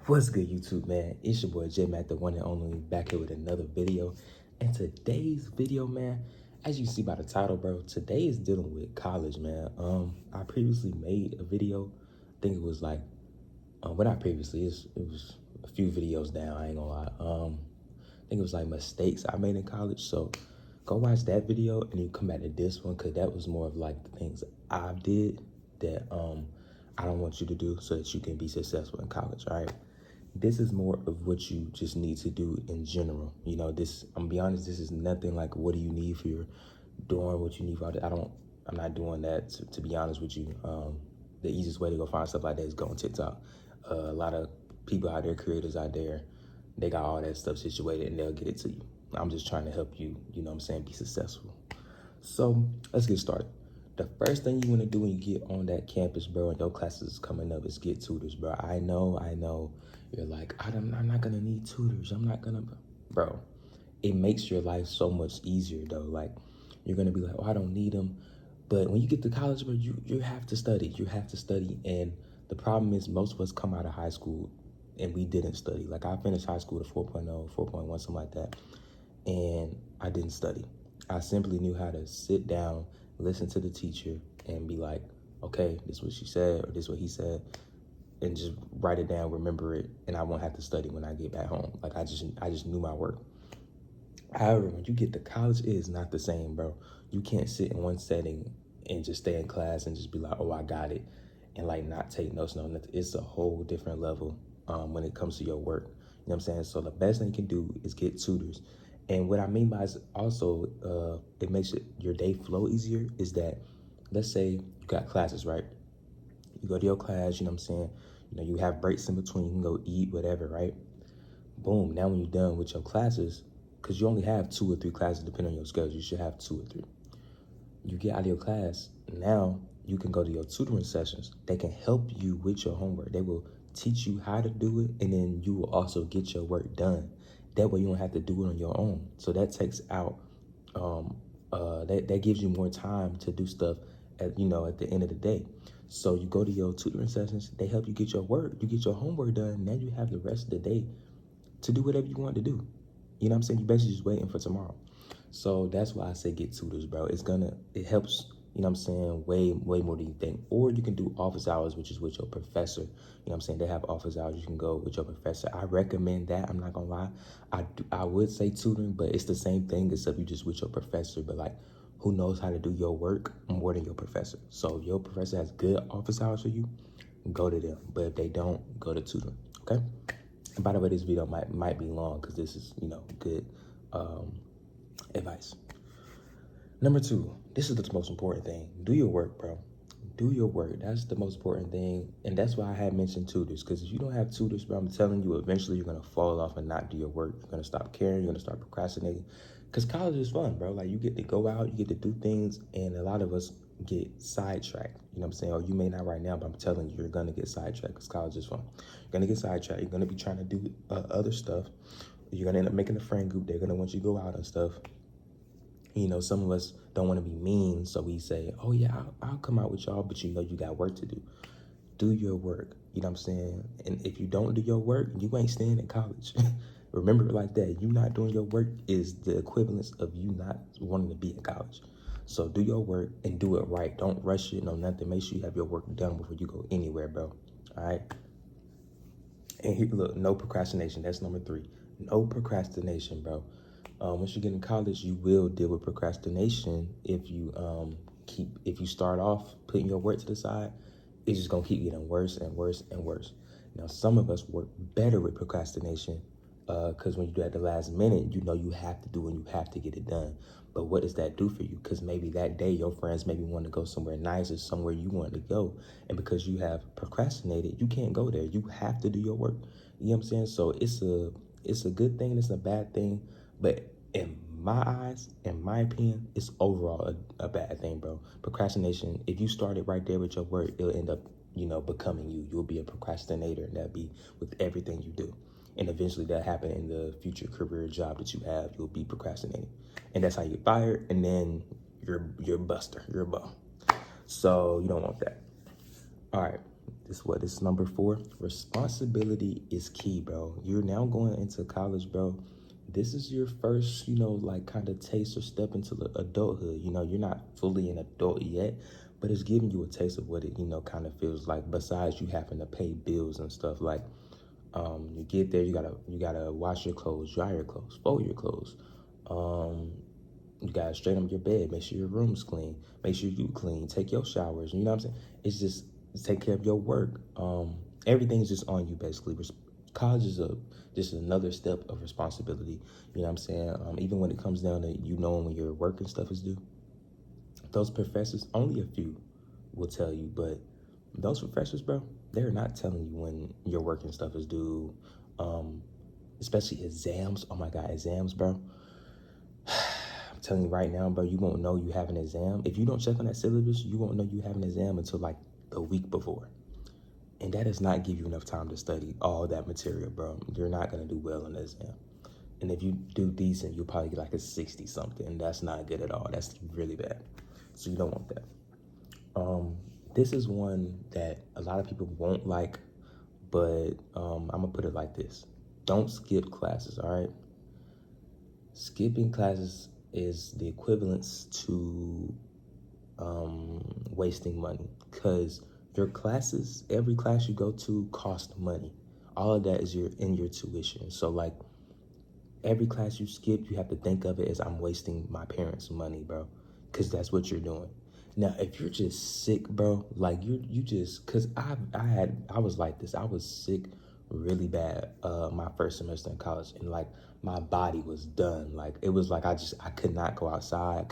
What's good, YouTube, man? It's your boy JMAC, the one and only, back here with another video. And today's video, man, as you see by the title, bro, today is dealing with college, man. I previously made a video. I think it was like, well, not previously, it was a few videos down, I ain't gonna lie. I think it was like mistakes I made in college. So go watch that video and you come back to this one, because that was more of like the things I did that I don't want you to do so that you can be successful in college, all right? This is more of what you just need to do in general. You know, this, I'm gonna be honest, this is nothing like what do you need for your dorm, what you need for all that. I'm not doing that, to be honest with you. The easiest way to go find stuff like that is go on TikTok. A lot of people out there, creators out there, they got all that stuff situated and they'll get it to you. I'm just trying to help you, you know what I'm saying, be successful. So let's get started. The first thing you want to do when you get on that campus, bro, and your classes is coming up, is get tutors, bro. I know. You're like, I'm not going to need tutors. I'm not going to, bro. It makes your life so much easier, though. Like, you're going to be like, oh, I don't need them. But when you get to college, bro, you have to study. You have to study. And the problem is most of us come out of high school and we didn't study. Like, I finished high school at 4.0, 4.1, something like that. And I didn't study. I simply knew how to sit down, listen to the teacher, and be like, okay, this is what she said, or this is what he said, and just write it down, remember it, and I won't have to study when I get back home. Like, I just knew my work. However, when you get to college, it is not the same, bro. You can't sit in one setting and just stay in class and just be like, oh, I got it, and like not take notes, no nothing. It's a whole different level when it comes to your work. You know what I'm saying? So the best thing you can do is get tutors. And what I mean by is also, it makes your day flow easier, is that, let's say you got classes, right? You go to your class, you know what I'm saying? You know, you have breaks in between, you can go eat, whatever, right? Boom, now when you're done with your classes, because you only have 2 or 3 classes, depending on your schedule, you should have 2 or 3. You get out of your class, now you can go to your tutoring sessions. They can help you with your homework. They will teach you how to do it, and then you will also get your work done. That way you don't have to do it on your own. So that takes out, that gives you more time to do stuff at the end of the day. So you go to your tutoring sessions, they help you get your work, you get your homework done. Now you have the rest of the day to do whatever you want to do. You know what I'm saying? You're basically just waiting for tomorrow. So that's why I say get tutors, bro. It helps, you know what I'm saying, way more than you think. Or you can do office hours, which is with your professor. You know what I'm saying? They have office hours. You can go with your professor. I recommend that. I'm not going to lie. I would say tutoring, but it's the same thing, except you just with your professor. But like, who knows how to do your work more than your professor? So if your professor has good office hours for you, go to them. But if they don't, go to tutoring, okay? And by the way, this video might be long because this is, good advice. Number 2, this is the most important thing. Do your work, bro. Do your work. That's the most important thing. And that's why I had mentioned tutors, because if you don't have tutors, bro, I'm telling you, eventually you're going to fall off and not do your work. You're going to stop caring. You're going to start procrastinating. Because college is fun, bro. Like, you get to go out, you get to do things, and a lot of us get sidetracked. You know what I'm saying? Or you may not right now, but I'm telling you, you're going to get sidetracked because college is fun. You're going to get sidetracked. You're going to be trying to do other stuff. You're going to end up making a friend group. They're going to want you to go out and stuff. You know, some of us don't want to be mean, so we say, oh yeah, I'll come out with y'all, but you got work to do. Do your work, you know what I'm saying? And if you don't do your work, you ain't staying in college. Remember it like that. You not doing your work is the equivalence of you not wanting to be in college. So do your work and do it right. Don't rush it, no nothing. Make sure you have your work done before you go anywhere, bro. All right? And here, look, no procrastination. That's number 3. No procrastination, bro. Once you get in college, you will deal with procrastination if you start off putting your work to the side. It's just gonna keep getting worse and worse and worse. Now, some of us work better with procrastination because when you do it at the last minute, you have to do and you have to get it done. But what does that do for you? Because maybe that day your friends maybe want to go somewhere nice or somewhere you want to go, and because you have procrastinated, you can't go there. You have to do your work. You know what I'm saying? So it's a good thing. It's a bad thing. But in my eyes, in my opinion, it's overall a bad thing, bro. Procrastination, if you started right there with your work, it'll end up, becoming you. You'll be a procrastinator, and that'll be with everything you do. And eventually that'll happen in the future career job that you have. You'll be procrastinating. And that's how you get fired, and then you're a buster. You're a bum. So you don't want that. All right. This is number 4. Responsibility is key, bro. You're now going into college, bro. This is your first, like kind of taste or step into the adulthood. You're not fully an adult yet, but it's giving you a taste of what it, kind of feels like, besides you having to pay bills and stuff. Like, you get there, you gotta wash your clothes, dry your clothes, fold your clothes. You gotta straighten up your bed, make sure your room's clean, make sure you clean, take your showers, you know what I'm saying? It's just take care of your work. Everything's just on you, basically. College is just another step of responsibility, you know what I'm saying? Even when it comes down to knowing when your work and stuff is due, those professors, only a few will tell you, but those professors, bro, they're not telling you when your work and stuff is due, especially exams. Oh my God, exams, bro. I'm telling you right now, bro, you won't know you have an exam. If you don't check on that syllabus, you won't know you have an exam until like the week before. And that does not give you enough time to study all that material, bro. You're not going to do well on the exam. And if you do decent, you'll probably get like a 60 something. And that's not good at all. That's really bad. So you don't want that. This is one that a lot of people won't like, but I'm going to put it like this. Don't skip classes, all right? Skipping classes is the equivalence to wasting money, because your classes, every class you go to cost money. All of that is in your tuition. So like every class you skip, you have to think of it as I'm wasting my parents' money, bro, because that's what you're doing. Now, if you're just sick, bro, like you just, because I was like this. I was sick really bad my first semester in college, and like my body was done. Like it was like I could not go outside.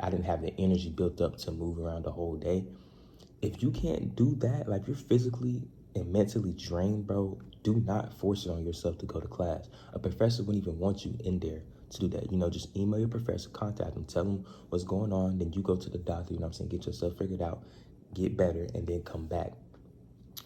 I didn't have the energy built up to move around the whole day. If you can't do that, like you're physically and mentally drained, bro, do not force it on yourself to go to class. A professor wouldn't even want you in there to do that. Just email your professor, contact them, tell them what's going on, then you go to the doctor, you know what I'm saying, get yourself figured out, get better, and then come back.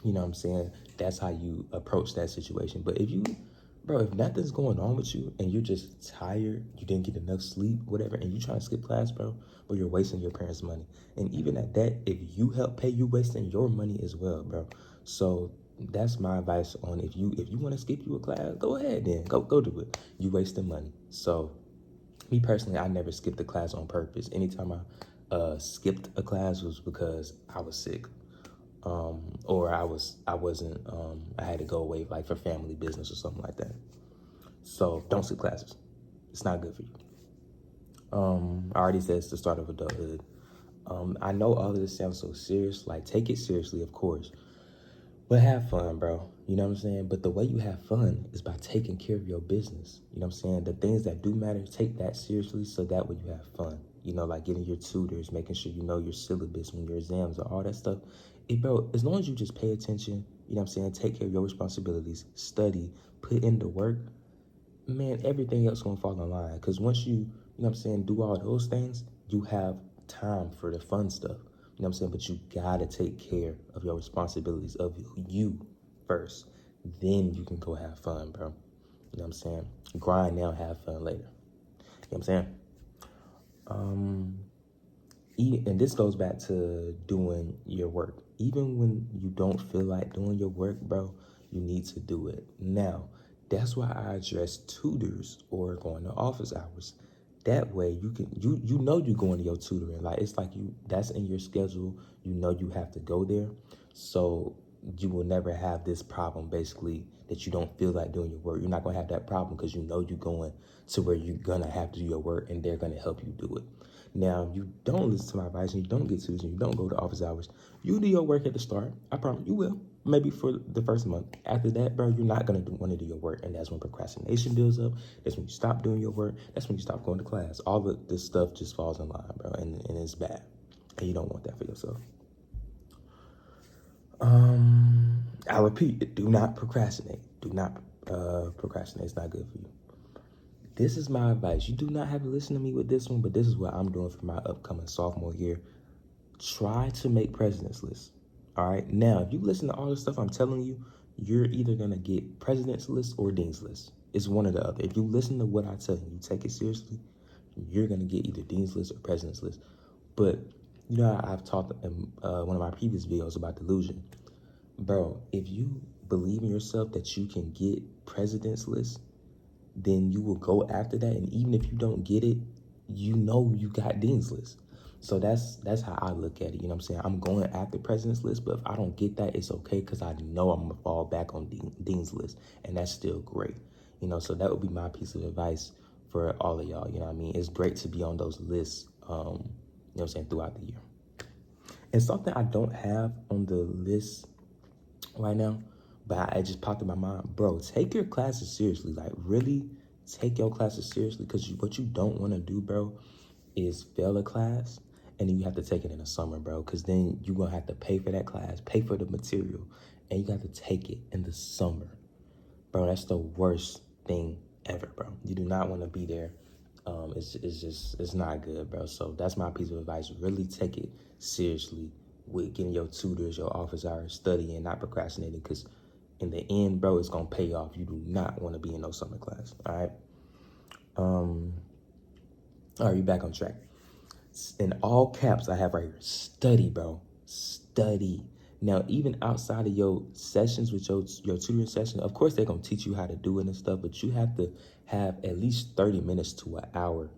You know what I'm saying? That's how you approach that situation. But if nothing's going on with you and you're just tired, you didn't get enough sleep, whatever, and you trying to skip class, bro, you're wasting your parents' money. And even at that, if you help pay, you wasting your money as well, bro. So that's my advice on if you want to skip you a class, go ahead then. Go do it. You wasting money. So me personally, I never skipped a class on purpose. Anytime I skipped a class was because I was sick. Or I had to go away like for family business or something like that. So don't skip classes. It's not good for you. I already said it's the start of adulthood. I know all of this sounds so serious. Like, take it seriously, of course. But have fun, bro. You know what I'm saying? But the way you have fun is by taking care of your business. You know what I'm saying? The things that do matter, take that seriously so that way you have fun. Like getting your tutors, making sure you know your syllabus when your exams or all that stuff. Bro, as long as you just pay attention, you know what I'm saying? Take care of your responsibilities, study, put in the work, man, everything else gonna fall in line. Because once you know what I'm saying, do all those things, you have time for the fun stuff. You know what I'm saying? But you gotta take care of your responsibilities, of you first. Then you can go have fun, bro. You know what I'm saying? Grind now, have fun later. You know what I'm saying? And this goes back to doing your work. Even when you don't feel like doing your work, bro, you need to do it. Now, that's why I address tutors or going to office hours. That way you you're going to your tutoring. Like it's like that's in your schedule. You have to go there. So you will never have this problem basically that you don't feel like doing your work. You're not gonna have that problem because you're going to where you're gonna have to do your work and they're gonna help you do it. Now, if you don't listen to my advice and you don't get tutors and you don't go to office hours, you do your work at the start. I promise you will. Maybe for the first month. After that, bro, you're not going to want to do your work. And that's when procrastination builds up. That's when you stop doing your work. That's when you stop going to class. All of this stuff just falls in line, bro. And it's bad. And you don't want that for yourself. I repeat, do not procrastinate. Do not procrastinate. It's not good for you. This is my advice. You do not have to listen to me with this one, but this is what I'm doing for my upcoming sophomore year. Try to make president's list. All right. Now, if you listen to all the stuff I'm telling you, you're either going to get president's list or dean's list. It's one or the other. If you listen to what I tell you, you take it seriously, you're going to get either dean's list or president's list. But, I've talked in one of my previous videos about delusion. bro, if you believe in yourself that you can get president's list, then you will go after that. And even if you don't get it, you know you got dean's list. So that's how I look at it. You know what I'm saying? I'm going after president's list, but if I don't get that, it's okay because I know I'm gonna fall back on dean's list, and that's still great. You know, so that would be my piece of advice for all of y'all. You know what I mean? It's great to be on those lists. You know what I'm saying, throughout the year. And something I don't have on the list right now, but I just popped in my mind, bro, take your classes seriously. Like, really take your classes seriously, because what you don't want to do, bro, is fail a class and then you have to take it in the summer, bro, because then you're going to have to pay for that class, pay for the material, and you got to take it in the summer. Bro, that's the worst thing ever, bro. You do not want to be there. It's not good, bro. So that's my piece of advice. Really take it seriously with getting your tutors, your office hours, studying, not procrastinating, because in the end, bro, it's going to pay off. You do not want to be in no summer class, all right? All right, you back on track. In all caps, I have right here, study, bro. Study. Now, even outside of your sessions with your tutoring session, of course, they're going to teach you how to do it and stuff, but you have to have at least 30 minutes to an hour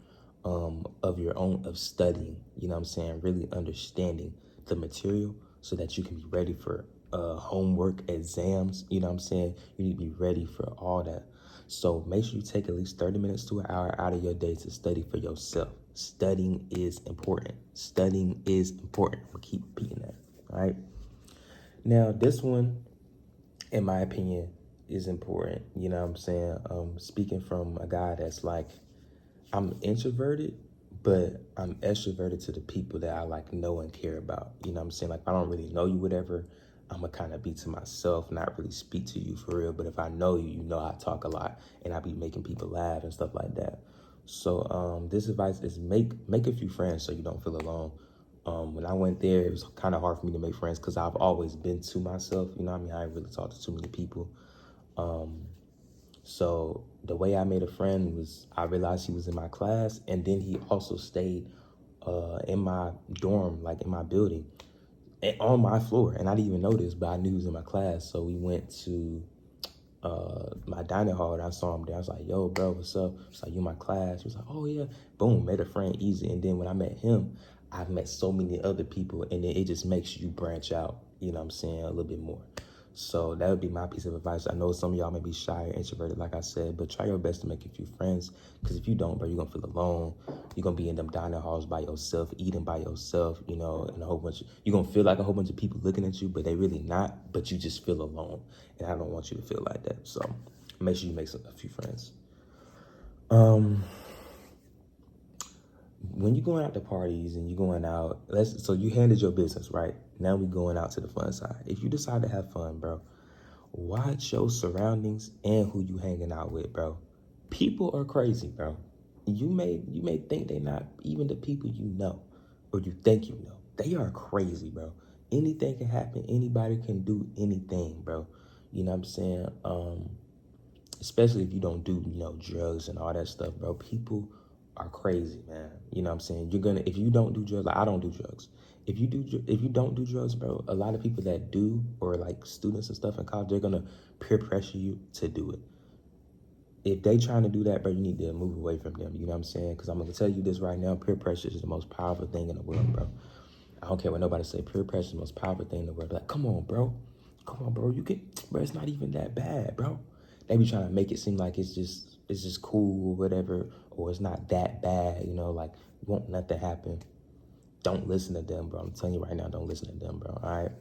of your own, of studying, you know what I'm saying? Really understanding the material so that you can be ready for homework, exams, you know what I'm saying? You need to be ready for all that. So make sure you take at least 30 minutes to an hour out of your day to study for yourself. Studying is important. Studying is important. I'm gonna keep repeating that, all right? Now, this one, in my opinion, is important. You know what I'm saying? Speaking from a guy that's like, I'm introverted, but I'm extroverted to the people that I like know and care about. You know what I'm saying? Like, I don't really know you, whatever. I'm gonna kind of be to myself, not really speak to you for real. But if I know you, you know I talk a lot and I be making people laugh and stuff like that. So this advice is make a few friends so you don't feel alone. When I went there, it was kind of hard for me to make friends because I've always been to myself. You know what I mean? I ain't really talked to too many people. So the way I made a friend was I realized he was in my class, and then he also stayed in my dorm, like in my building, on my floor. And I didn't even know this, but I knew he was in my class. So we went to my dining hall, and I saw him there. I was like, yo, bro, what's up? It's like, you in my class? He was like, oh, yeah. Boom, made a friend easy. And then when I met him, I've met so many other people, and then it just makes you branch out, you know what I'm saying, a little bit more. So that would be my piece of advice. I know some of y'all may be shy or introverted, like I said, but try your best to make a few friends, because if you don't, bro, you're going to feel alone. You're going to be in them dining halls by yourself, eating by yourself, you know, and you're going to feel like a whole bunch of people looking at you, but they really not, but you just feel alone. And I don't want you to feel like that. So make sure you make a few friends. When you're going out to parties and you're going out, so you handled your business, right? Now we're going out to the fun side. If you decide to have fun, bro, watch your surroundings and who you hanging out with, bro. People are crazy, bro. You may think they're not even the people you know, or you think you know. They are crazy, bro. Anything can happen. Anybody can do anything, bro. You know what I'm saying? Especially if you don't do, you know, drugs and all that stuff, bro. People are crazy, man. You know what I'm saying? If you don't do drugs, like I don't do drugs. If you don't do drugs, bro, a lot of people that do, or like students and stuff in college, they're gonna peer pressure you to do it. If they trying to do that, bro, you need to move away from them. You know what I'm saying? Because I'm gonna tell you this right now, peer pressure is the most powerful thing in the world, bro. I don't care what nobody say. Peer pressure is the most powerful thing in the world. Like, come on, bro. Bro, it's not even that bad, bro. They be trying to make it seem like it's just cool or whatever, or it's not that bad, you know, like, won't nothing happen. Don't listen to them, bro. I'm telling you right now, don't listen to them, bro, all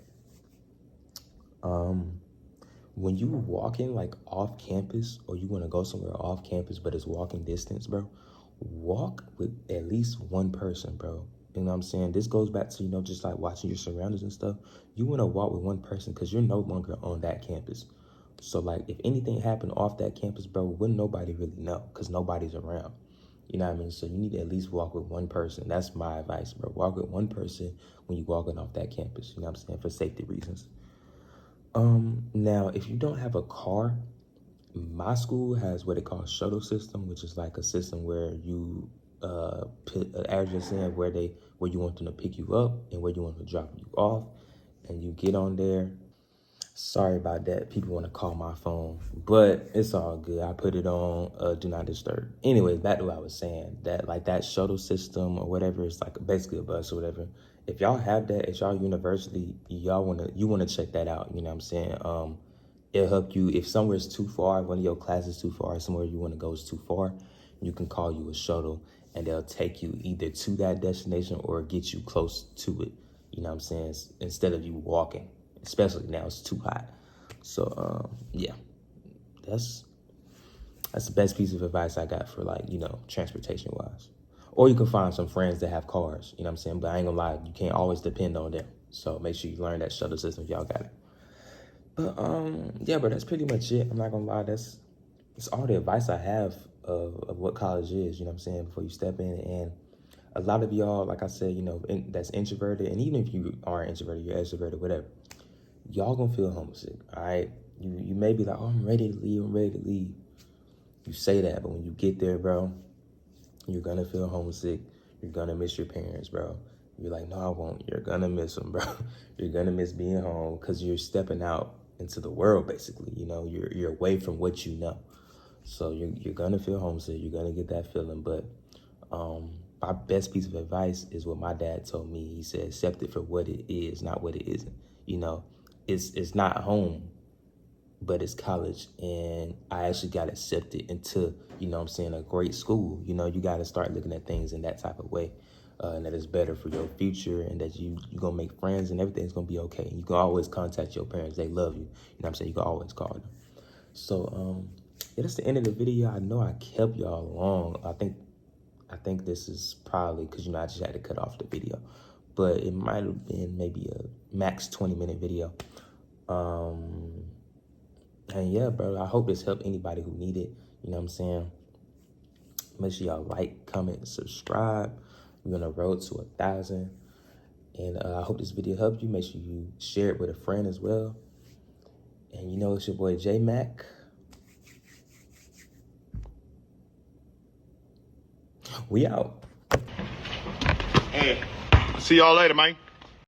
right? When you walking, like, off campus, or you want to go somewhere off campus, but it's walking distance, bro, walk with at least one person, bro. You know what I'm saying? This goes back to, you know, just like watching your surroundings and stuff. You want to walk with one person because you're no longer on that campus. So, like, if anything happened off that campus, bro, wouldn't nobody really know because nobody's around. You know what I mean? So you need to at least walk with one person. That's my advice, bro. Walk with one person when you're walking off that campus. You know what I'm saying? For safety reasons. Now, if you don't have a car, my school has what they call a shuttle system, which is like a system where you put an address in where you want them to pick you up and where you want them to drop you off, and you get on there. Sorry about that. People want to call my phone, but it's all good. I put it on do not disturb. Anyways, back to what I was saying. That like that shuttle system or whatever, it's like basically a bus or whatever. If y'all have that at y'all university, you wanna check that out. You know what I'm saying? It'll help you if somewhere's too far, one of your classes too far, somewhere you want to go is too far. You can call you a shuttle, and they'll take you either to that destination or get you close to it. You know what I'm saying? Instead of you walking. Especially now it's too hot. So yeah, that's the best piece of advice I got for like, transportation wise. Or you can find some friends that have cars, you know what I'm saying? But I ain't gonna lie, you can't always depend on them. So make sure you learn that shuttle system if y'all got it. But yeah, but that's pretty much it. I'm not gonna lie, it's all the advice I have of what college is, you know what I'm saying, before you step in. And a lot of y'all, like I said, that's introverted, and even if you aren't introverted, you're extroverted, whatever, y'all gonna feel homesick, all right? You may be like, oh, I'm ready to leave. You say that, but when you get there, bro, you're gonna feel homesick. You're gonna miss your parents, bro. You're like, no, I won't. You're gonna miss them, bro. You're gonna miss being home because you're stepping out into the world, basically. You're away from what you know. So you're gonna feel homesick. You're gonna get that feeling. But my best piece of advice is what my dad told me. He said, accept it for what it is, not what it isn't. It's not home, but it's college, and I actually got accepted into, a great school. You got to start looking at things in that type of way, and that it's better for your future, and that you're going to make friends, and everything's going to be okay. And you can always contact your parents. They love you. You know what I'm saying? You can always call them. So, yeah, that's the end of the video. I know I kept y'all long. I think this is probably because, I just had to cut off the video. But it might have been maybe a max 20-minute video. And yeah, bro, I hope this helped anybody who need it. You know what I'm saying? Make sure y'all like, comment, subscribe. We're on the road to 1,000. And I hope this video helped you. Make sure you share it with a friend as well. And it's your boy JMAC. We out. Hey, see y'all later, man.